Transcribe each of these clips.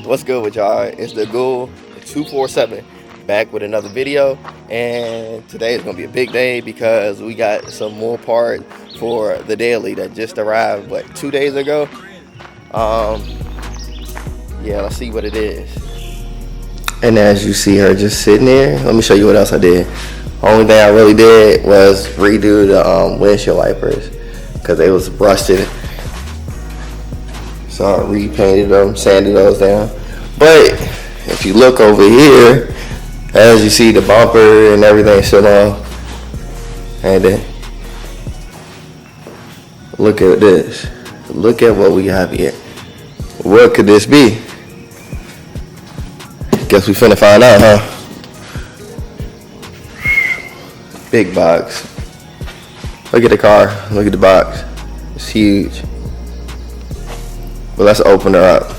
What's good with y'all? It's the Ghoul 247 back with another video, and today is gonna be a big day because we got some more parts for the daily that just arrived 2 days ago. Yeah, let's see what it is. And as you see her just sitting there, let me show you what else I did. Only thing I really did was redo the windshield wipers because they was rusted. So I repainted them, sanded those down. But if you look over here, as you see the bumper and everything still on. And then look at this. Look at what we have here. What could this be? Guess we finna find out, huh? Big box. Look at the car. Look at the box. It's huge. But let's open her up.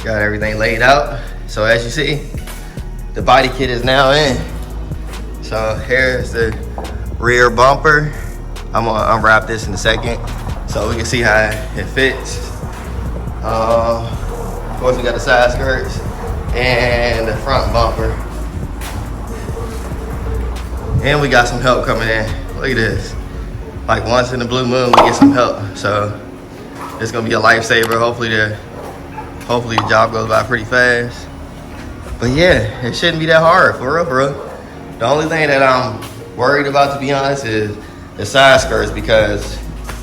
Got everything laid out. So as you see, the body kit is now in. So here's the rear bumper. I'm gonna unwrap this in a second so we can see how it fits. Of course, we got the side skirts and the front bumper. And we got some help coming in. Look at this. Like once in the blue moon, we get some help. So it's gonna be a lifesaver. Hopefully the job goes by pretty fast. But yeah, it shouldn't be that hard, for real, for real. The only thing that I'm worried about, to be honest, is the side skirts, because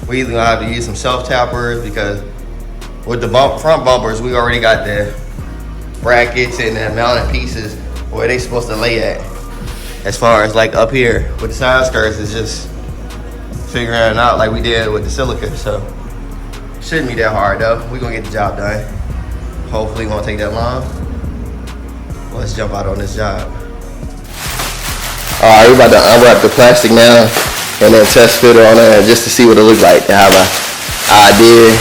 we either gonna have to use some self-tappers, because with the front bumpers, we already got the brackets and the mounted pieces where they supposed to lay at. As far as like up here, with the side skirts, it's just figuring it out like we did with the silica. So shouldn't be that hard though. We're gonna get the job done. Hopefully it won't take that long. Let's jump out on this job. Alright, we're about to unwrap the plastic now and then test fit it on there just to see what it looks like, to have an idea.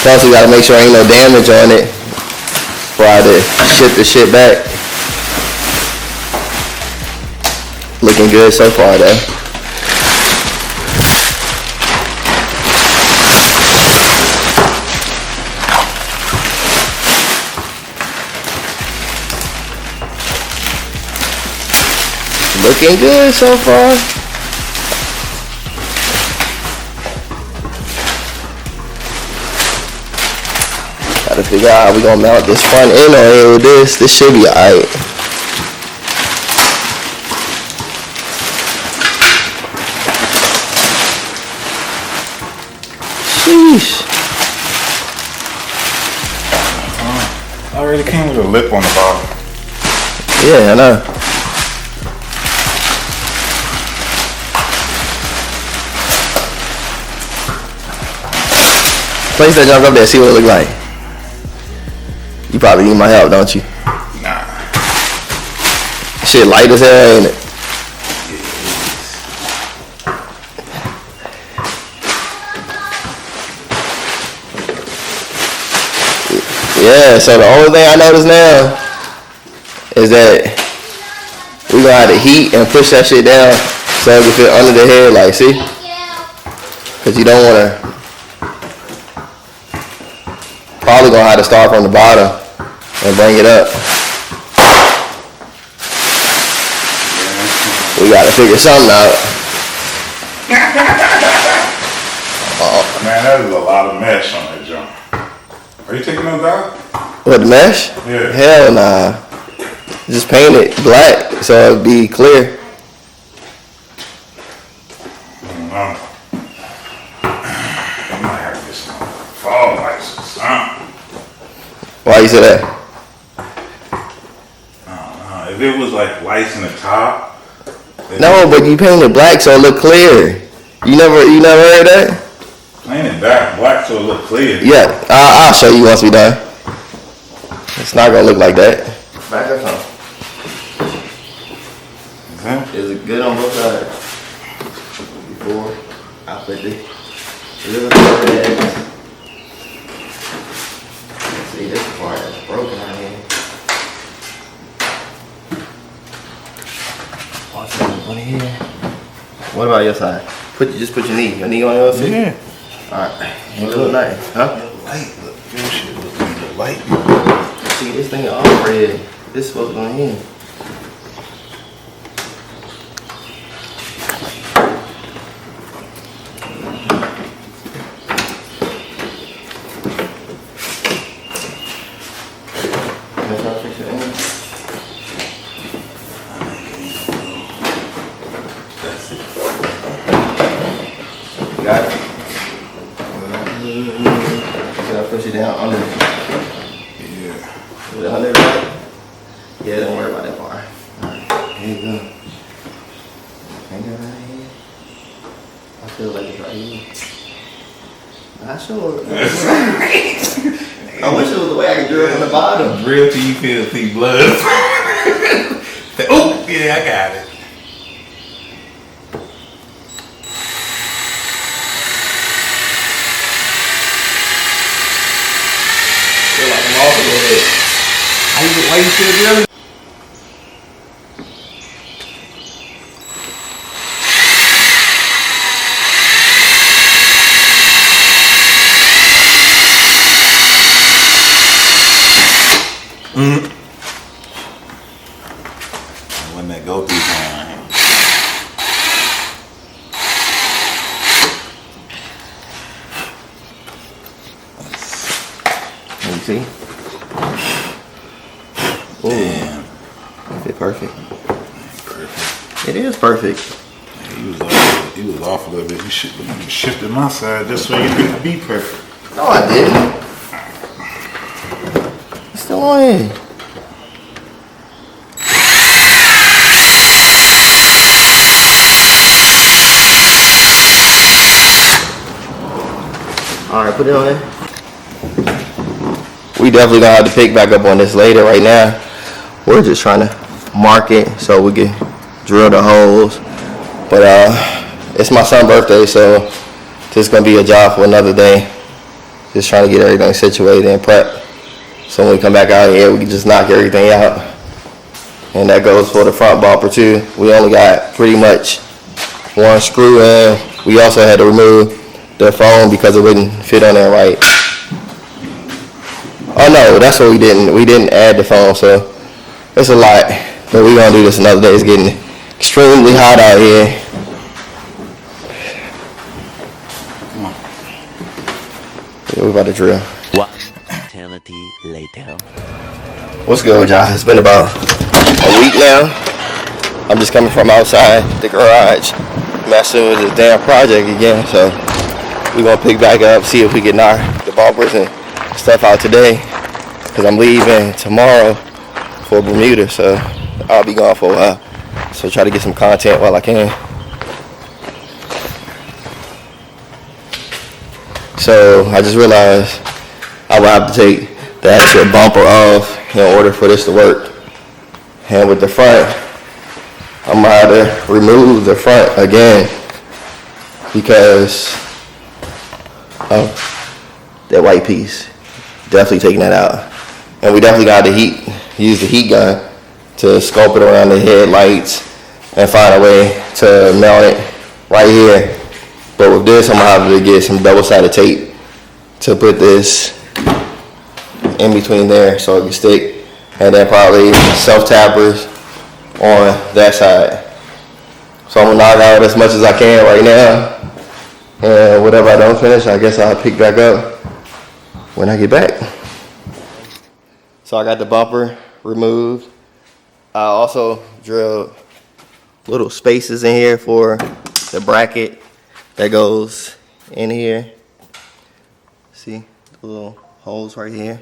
Plus we gotta make sure ain't no damage on it before I ship the shit back. Looking good so far though. Looking good so far. Gotta figure out how we gonna mount this front end on here with this. This should be alright. Sheesh. Already came with a lip on the bottom. Yeah, I know. Place that junk up there, see what it look like. You probably need my help, don't you? Nah. Shit light as hell, ain't it? Yeah, so the only thing I notice now is that we gonna have to heat and push that shit down so it can fit under the head, like, see? Cause you don't wanna. Probably gonna have to start from the bottom and bring it up. We gotta figure something out. Man, that is a lot of mesh on that jump. Are you taking those out? What, the mesh? Yeah. Hell nah. Just paint it black so it'll be clear. I might have this fall lights or something. Why you say that? I don't know. If it was like lights in the top. No, but you paint it black so it look clear. You never heard that? Paint it black so it look clear. Yeah, I'll show you once we done. It's not gonna look like that. Back up home. Is it good on both sides? Before I put the See, this part is broken out here. What about your side? Just put your knee on yours? Yeah. Alright. It look nice, huh? Light, look, your shit look light. See, this thing all red. This is supposed to go in here. Got it? Should I push it down under? Yeah. With it under right? Yeah, don't worry about that bar. Alright, here you go. Ain't that right here? I feel like it's right here. Not sure. I wish it was the way I could drill from the bottom. Real till you see blood. Oh, yeah, I got it. Feel like I'm off a little bit. Why you still drilling? When that go through time. Let me see. Damn. Fit perfect. Perfect. It is perfect. He was off a little bit. You shifted my side just so you could be perfect. No, I didn't. It's still on here. Alright, put it on there. We definitely gonna have to pick back up on this later. Right now, we're just trying to mark it so we can drill the holes. But it's my son's birthday, so this is gonna be a job for another day. Just trying to get everything situated and prep. So when we come back out here, we can just knock everything out. And that goes for the front bumper too. We only got pretty much one screw in. We also had to remove the foam because it wouldn't fit on there right. Oh no, that's what we didn't. We didn't add the foam, so it's a lot. But we're gonna do this another day. It's getting extremely hot out here. Yeah, we're about to drill. One eternity later. What's good, y'all? It's been about a week now. I'm just coming from outside the garage, messing with this damn project again. So we're gonna pick back up, see if we can knock the bumpers and stuff out today. Cause I'm leaving tomorrow for Bermuda, so I'll be gone for a while. So try to get some content while I can. So I just realized I will have to take the actual bumper off in order for this to work. And with the front, I'm gonna have to remove the front again because of that white piece. Definitely taking that out. And we definitely got to use the heat gun to sculpt it around the headlights and find a way to mount it right here. But with this, I'm gonna have to get some double-sided tape to put this in between there so it can stick, and then probably self-tappers on that side. So I'm gonna knock out as much as I can right now, and whatever I don't finish, I guess I'll pick back up when I get back. So I got the bumper removed. I also drilled little spaces in here for the bracket that goes in here. See the little holes right here.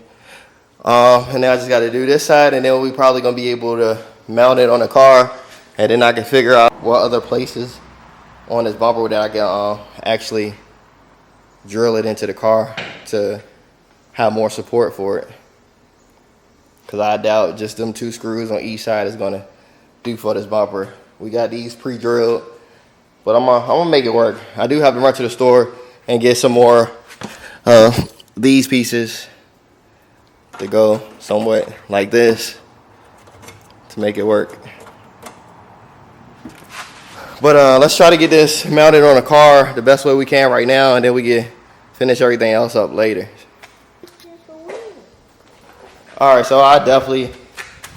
And then I just got to do this side, and then we probably gonna be able to mount it on the car, and then I can figure out what other places on this bumper that I can actually drill it into the car to have more support for it. Cause I doubt just them 2 screws on each side is gonna do for this bumper. We got these pre-drilled, but I'm gonna make it work. I do have to run to the store and get some more these pieces to go somewhat like this to make it work. But let's try to get this mounted on the car the best way we can right now, and then we can finish everything else up later. All right, so I definitely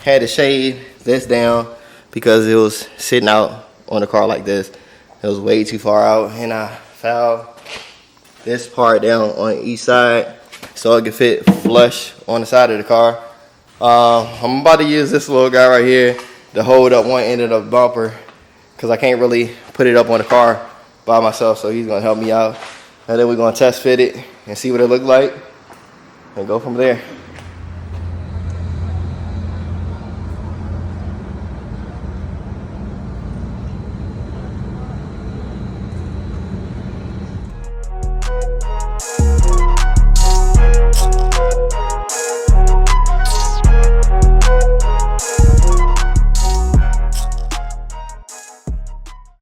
had to shade this down because it was sitting out on the car like this. It was way too far out, and I filed this part down on each side so it can fit flush on the side of the car. I'm about to use this little guy right here to hold up one end of the bumper because I can't really put it up on the car by myself, so he's gonna help me out. And then we're gonna test fit it and see what it looks like and go from there.